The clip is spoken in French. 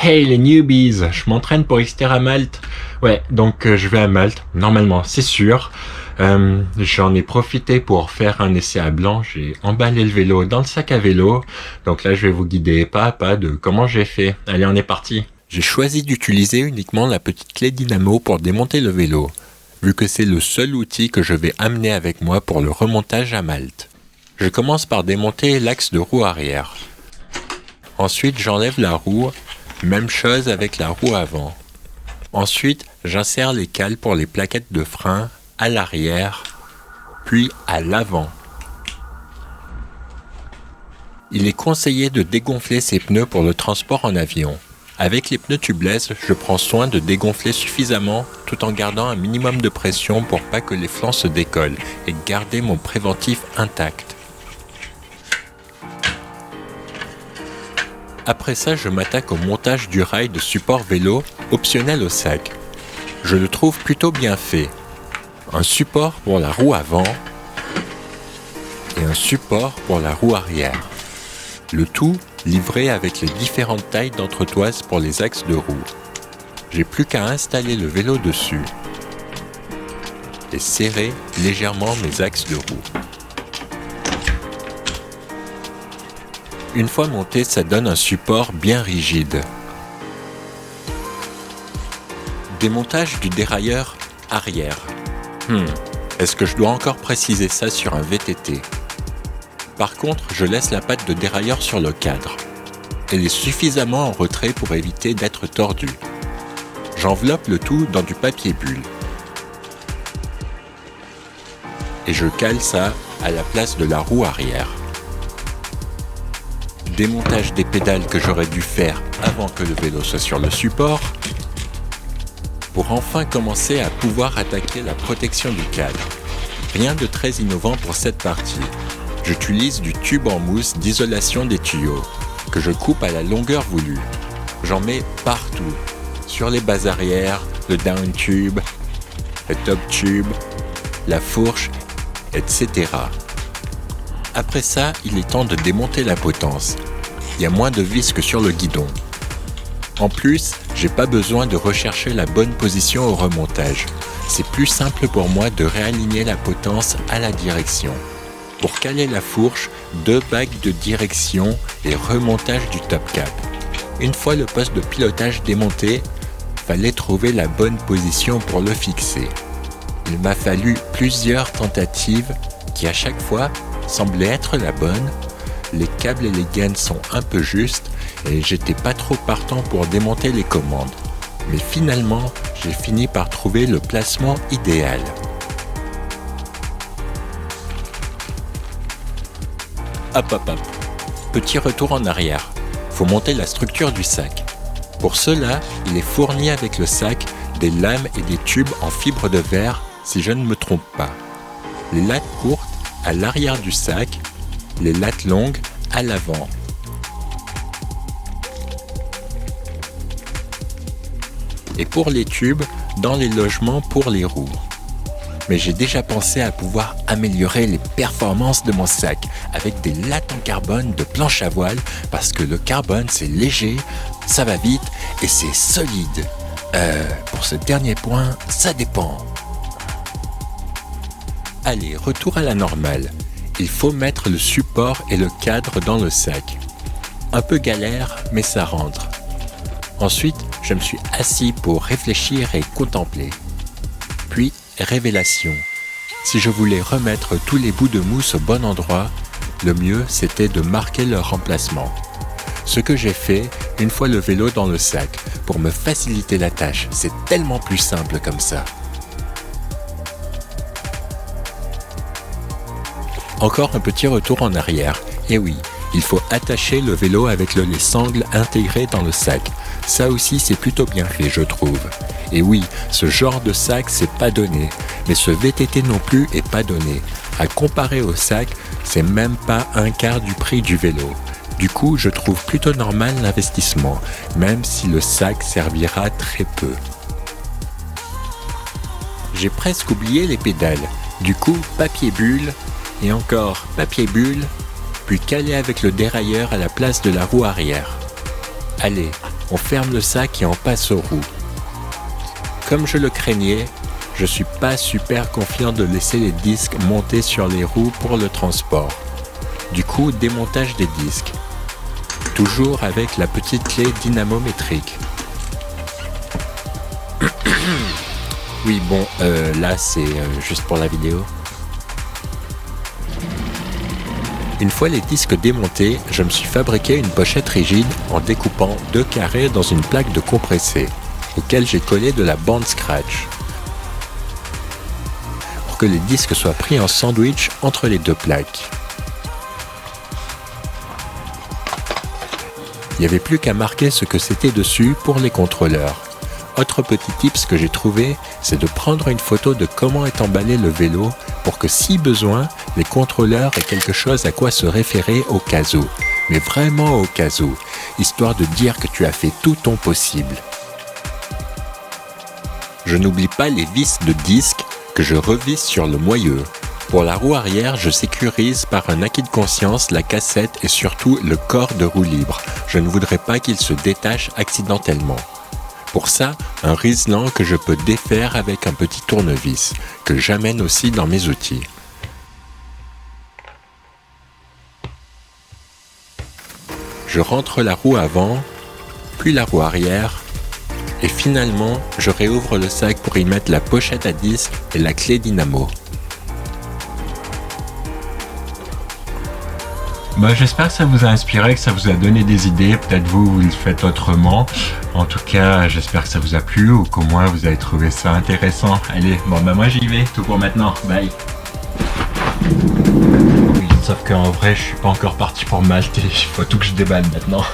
Hey les newbies, je m'entraîne pour Xterra Malte. Ouais, donc je vais à Malte, normalement, c'est sûr. J'en ai profité pour faire un essai à blanc. J'ai emballé le vélo dans le sac à vélo. Donc là, je vais vous guider pas à pas de comment j'ai fait. Allez, on est parti. J'ai choisi d'utiliser uniquement la petite clé dynamo pour démonter le vélo, vu que c'est le seul outil que je vais amener avec moi pour le remontage à Malte. Je commence par démonter l'axe de roue arrière. Ensuite, j'enlève la roue. Même chose avec la roue avant. Ensuite, j'insère les cales pour les plaquettes de frein à l'arrière, puis à l'avant. Il est conseillé de dégonfler ces pneus pour le transport en avion. Avec les pneus tubeless, je prends soin de dégonfler suffisamment tout en gardant un minimum de pression pour pas que les flancs se décollent et garder mon préventif intact. Après ça, je m'attaque au montage du rail de support vélo optionnel au sac. Je le trouve plutôt bien fait. Un support pour la roue avant et un support pour la roue arrière. Le tout livré avec les différentes tailles d'entretoise pour les axes de roue. J'ai plus qu'à installer le vélo dessus et serrer légèrement mes axes de roue. Une fois monté, ça donne un support bien rigide. Démontage du dérailleur arrière. Est-ce que je dois encore préciser ça sur un VTT? Par contre, je laisse la patte de dérailleur sur le cadre. Elle est suffisamment en retrait pour éviter d'être tordue. J'enveloppe le tout dans du papier bulle. Et je cale ça à la place de la roue arrière. Démontage des pédales que j'aurais dû faire avant que le vélo soit sur le support, pour enfin commencer à pouvoir attaquer la protection du cadre. Rien de très innovant pour cette partie. J'utilise du tube en mousse d'isolation des tuyaux, que je coupe à la longueur voulue. J'en mets partout, sur les bases arrière, le down tube, le top tube, la fourche, etc. Après ça, il est temps de démonter la potence. Il y a moins de vis que sur le guidon. En plus, j'ai pas besoin de rechercher la bonne position au remontage. C'est plus simple pour moi de réaligner la potence à la direction. Pour caler la fourche, 2 bagues de direction et remontage du top cap. Une fois le poste de pilotage démonté, fallait trouver la bonne position pour le fixer. Il m'a fallu plusieurs tentatives qui à chaque fois semblait être la bonne. Les câbles et les gaines sont un peu justes et j'étais pas trop partant pour démonter les commandes. Mais finalement, j'ai fini par trouver le placement idéal. Hop. Petit retour en arrière. Faut monter la structure du sac. Pour cela, il est fourni avec le sac des lames et des tubes en fibre de verre si je ne me trompe pas. Les lattes courtes à l'arrière du sac, les lattes longues à l'avant. Et pour les tubes, dans les logements pour les roues. Mais j'ai déjà pensé à pouvoir améliorer les performances de mon sac avec des lattes en carbone de planche à voile parce que le carbone c'est léger, ça va vite et c'est solide. Pour ce dernier point, ça dépend. Allez, retour à la normale. Il faut mettre le support et le cadre dans le sac. Un peu galère, mais ça rentre. Ensuite, je me suis assis pour réfléchir et contempler. Puis, révélation. Si je voulais remettre tous les bouts de mousse au bon endroit, le mieux c'était de marquer leur emplacement. Ce que j'ai fait une fois le vélo dans le sac pour me faciliter la tâche. C'est tellement plus simple comme ça. Encore un petit retour en arrière. Et oui, il faut attacher le vélo avec les sangles intégrées dans le sac. Ça aussi c'est plutôt bien fait je trouve. Et oui, ce genre de sac c'est pas donné. Mais ce VTT non plus est pas donné. À comparer au sac, c'est même pas un quart du prix du vélo. Du coup, je trouve plutôt normal l'investissement, même si le sac servira très peu. J'ai presque oublié les pédales. Du coup, papier bulle, et encore papier bulle, puis calé avec le dérailleur à la place de la roue arrière. Allez, On ferme le sac et on passe aux roues. Comme je le craignais, je suis pas super confiant de laisser les disques monter sur les roues pour le transport. Du coup, démontage des disques. Toujours avec la petite clé dynamométrique. Oui, bon, là c'est juste pour la vidéo. Une fois les disques démontés, je me suis fabriqué une pochette rigide en découpant 2 carrés dans une plaque de compressé, auquel j'ai collé de la bande scratch, pour que les disques soient pris en sandwich entre les 2 plaques. Il n'y avait plus qu'à marquer ce que c'était dessus pour les contrôleurs. Autre petit tips que j'ai trouvé, c'est de prendre une photo de comment est emballé le vélo pour que si besoin, les contrôleurs aient quelque chose à quoi se référer au cas où. Mais vraiment au cas où, histoire de dire que tu as fait tout ton possible. Je n'oublie pas les vis de disque que je revisse sur le moyeu. Pour la roue arrière, je sécurise par un acquis de conscience la cassette et surtout le corps de roue libre. Je ne voudrais pas qu'il se détache accidentellement. Pour ça, un Riesland que je peux défaire avec un petit tournevis, que j'amène aussi dans mes outils. Je rentre la roue avant, puis la roue arrière, et finalement, je réouvre le sac pour y mettre la pochette à disque et la clé dynamo. J'espère que ça vous a inspiré, que ça vous a donné des idées. Peut-être vous le faites autrement. En tout cas, j'espère que ça vous a plu ou qu'au moins vous avez trouvé ça intéressant. Allez, moi j'y vais. Tout pour maintenant. Bye. Oui, sauf qu'en vrai, je suis pas encore parti pour Malte. Il faut tout que je déballe maintenant.